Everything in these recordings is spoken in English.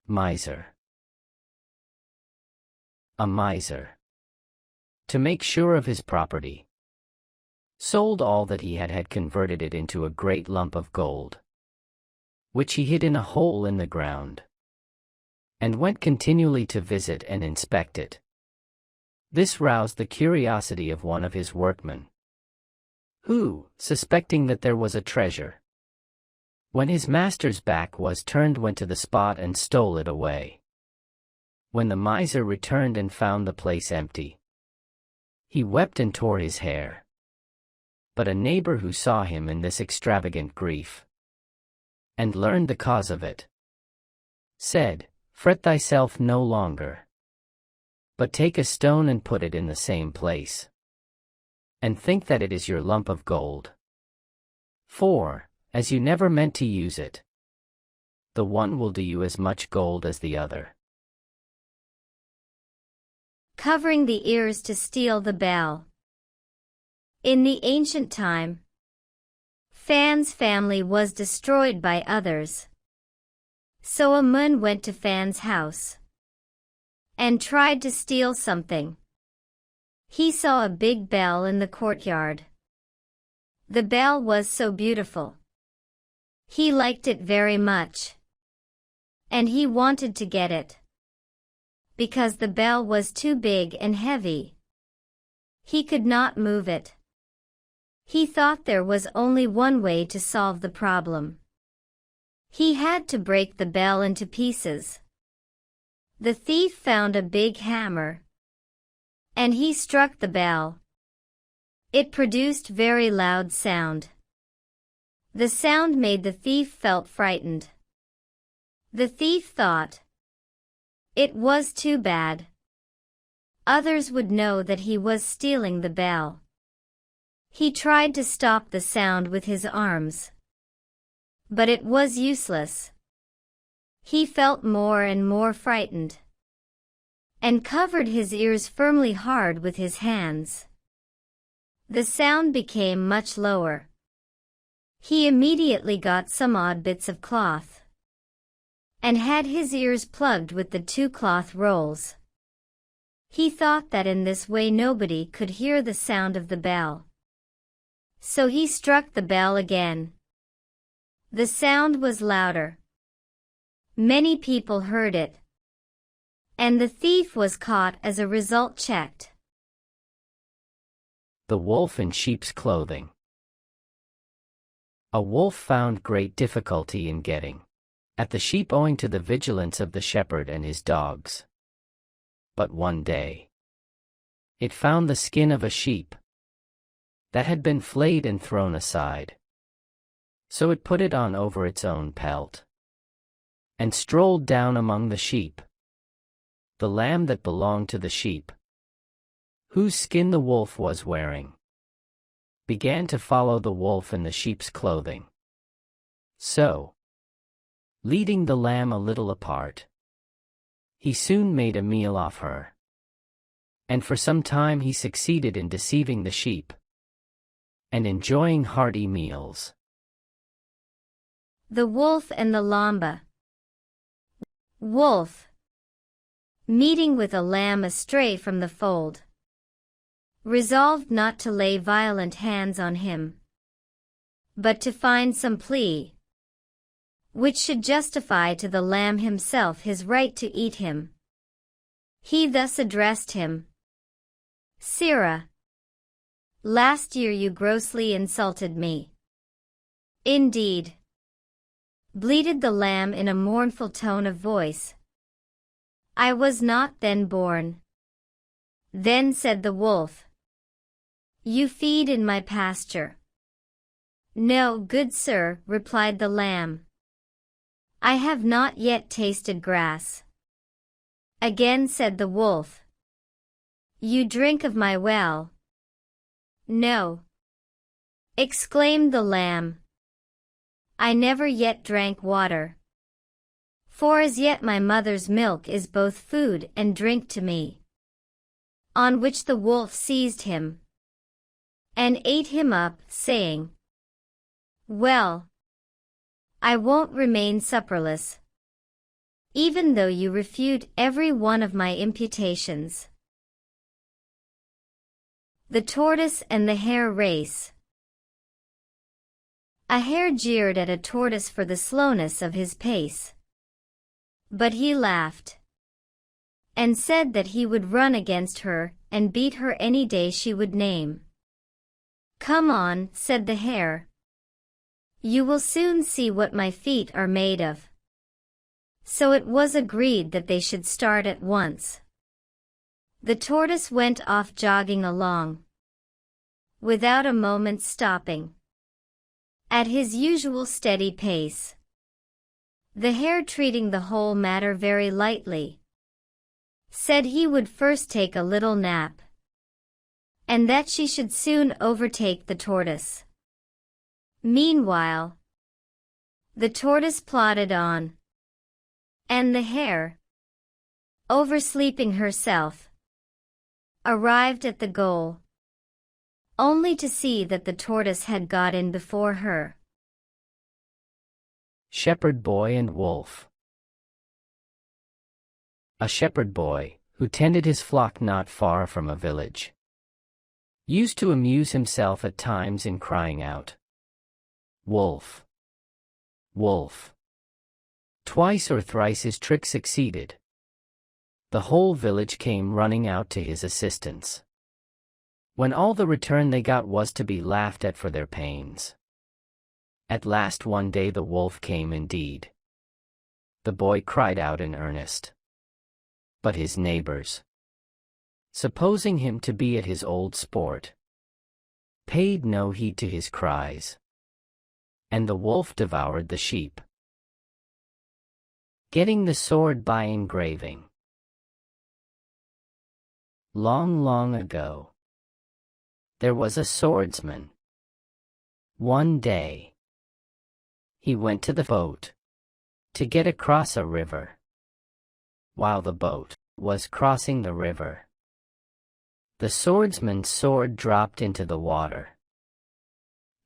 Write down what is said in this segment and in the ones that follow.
Miser. A miser. To make sure of his property, sold all that he had converted it into a great lump of gold, which he hid in a hole in the ground, and went continually to visit and inspect it. This roused the curiosity of one of his workmen, who, suspecting that there was a treasure, when his master's back was turned, went to the spot and stole it away. When the miser returned and found the place empty, he wept and tore his hair. But a neighbor who saw him in this extravagant grief, and learned the cause of it, said, "Fret thyself no longer, but take a stone and put it in the same place, and think that it is your lump of gold. For, as you never meant to use it, the one will do you as much gold as the other." Covering the ears to steal the bell. In the ancient time, Fan's family was destroyed by others. So Amun went to Fan's house and tried to steal something. He saw a big bell in the courtyard. The bell was so beautiful. He liked it very much, and he wanted to get it, because the bell was too big and heavy. He could not move it. He thought there was only one way to solve the problem. He had to break the bell into pieces. The thief found a big hammer, and he struck the bell. It produced very loud sound. The sound made the thief felt frightened. The thief thought, it was too bad. Others would know that he was stealing the bell. He tried to stop the sound with his arms, but it was useless. He felt more and more frightened, and covered his ears firmly hard with his hands. The sound became much lower. He immediately got some odd bits of cloth, and had his ears plugged with the 2 cloth rolls. He thought that in this way nobody could hear the sound of the bell. So he struck the bell again. The sound was louder. Many people heard it, and the thief was caught as a result. Checked. The wolf in sheep's clothing. A wolf found great difficulty in getting at the sheep owing to the vigilance of the shepherd and his dogs. But one day, it found the skin of a sheep that had been flayed and thrown aside. So it put it on over its own pelt, and strolled down among the sheep. The lamb that belonged to the sheep, whose skin the wolf was wearing, began to follow the wolf in the sheep's clothing. So, leading the lamb a little apart, he soon made a meal off her. And for some time he succeeded in deceiving the sheep, and enjoying hearty meals. The wolf and the lamb. Wolf, meeting with a lamb astray from the fold, resolved not to lay violent hands on him, but to find some plea which should justify to the lamb himself his right to eat him. He thus addressed him: "Sirrah, last year you grossly insulted me." "Indeed," bleated the lamb in a mournful tone of voice, "I was not then born." Then said the wolf, "You feed in my pasture." "No, good sir," replied the lamb, "I have not yet tasted grass." Again said the wolf, "You drink of my well." "No," exclaimed the lamb, "I never yet drank water. For as yet my mother's milk is both food and drink to me." On which the wolf seized him and ate him up, saying, "Well, I won't remain supperless. even though you refute every one of my imputations. The Tortoise and the Hare Race. A hare jeered at a tortoise for the slowness of his pace. But he laughed and said that he would run against her and beat her any day she would name. "Come on," said the hare. "You will soon see what my feet are made of." So it was agreed that they should start at once. The tortoise went off jogging along, without a moment's stopping, at his usual steady pace. The hare, treating the whole matter very lightly, said he would first take a little nap, and that she should soon overtake the tortoise. Meanwhile, the tortoise plodded on, and the hare, oversleeping herself, arrived at the goal, only to see that the tortoise had got in before her. Shepherd Boy and Wolf. A shepherd boy, who tended his flock not far from a village, used to amuse himself at times in crying out, "Wolf! Wolf!" Twice or thrice his trick succeeded. The whole village came running out to his assistance, when all the return they got was to be laughed at for their pains. At last one day the wolf came indeed. The boy cried out in earnest. But his neighbors, supposing him to be at his old sport, paid no heed to his cries, and the wolf devoured the sheep. Getting the sword by engraving. Long, long ago, there was a swordsman. One day, he went to the boat to get across a river. While the boat was crossing the river, the swordsman's sword dropped into the water.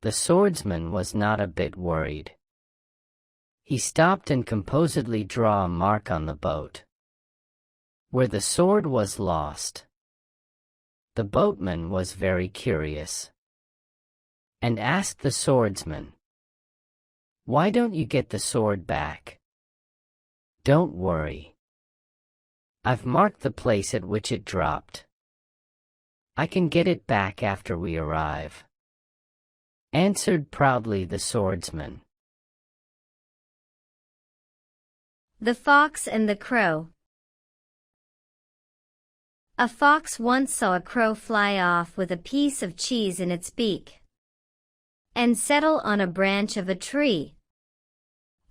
The swordsman was not a bit worried. He stopped and composedly drew a mark on the boat, where the sword was lost. The boatman was very curious, and asked the swordsman, "Why don't you get the sword back?" "Don't worry. I've marked the place at which it dropped. I can get it back after we arrive," answered proudly the swordsman. The Fox and the Crow. A fox once saw a crow fly off with a piece of cheese in its beak and settle on a branch of a tree.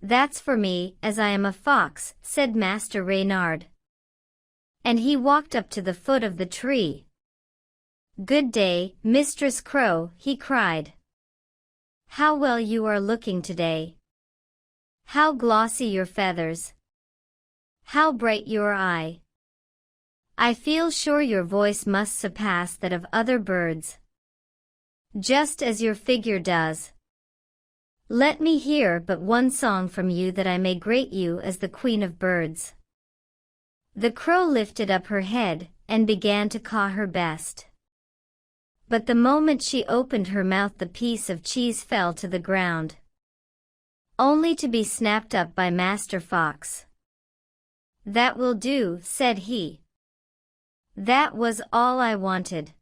"That's for me, as I am a fox," said Master Reynard. And he walked up to the foot of the tree. "Good day, Mistress Crow," he cried. "How well you are looking today! How glossy your feathers! How bright your eye! I feel sure your voice must surpass that of other birds, just as your figure does. Let me hear but one song from you that I may greet you as the Queen of Birds." The crow lifted up her head and began to caw her best. But the moment she opened her mouth, the piece of cheese fell to the ground, only to be snapped up by Master Fox. "That will do," said he. "That was all I wanted.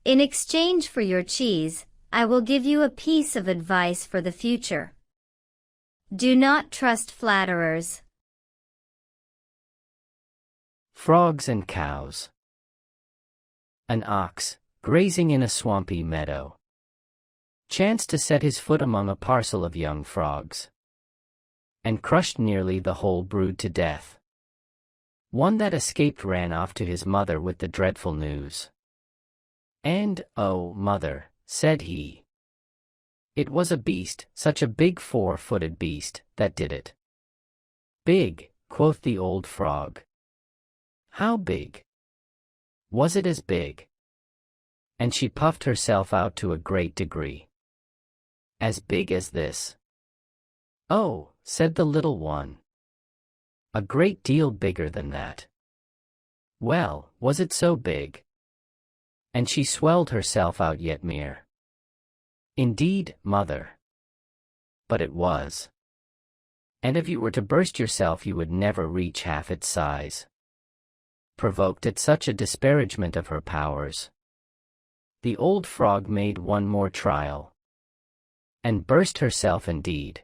In exchange for your cheese, I will give you a piece of advice for the future. Do not trust flatterers." Frogs and Cows. An ox, grazing in a swampy meadow, chanced to set his foot among a parcel of young frogs, and crushed nearly the whole brood to death. One that escaped ran off to his mother with the dreadful news. And, "Oh, mother," said he, "it was a beast, such a big 4-footed beast, that did it." "Big," quoth the old frog. "How big? Was it as big?" And she puffed herself out to a great degree. "As big as this?" "Oh," said the little one. A great deal bigger than that. Well, was it so big? And she swelled herself out yet mere. Indeed, mother. But it was. And if you were to burst yourself you would never reach half its size. Provoked at such a disparagement of her powers, the old frog made one more trial, and burst herself indeed.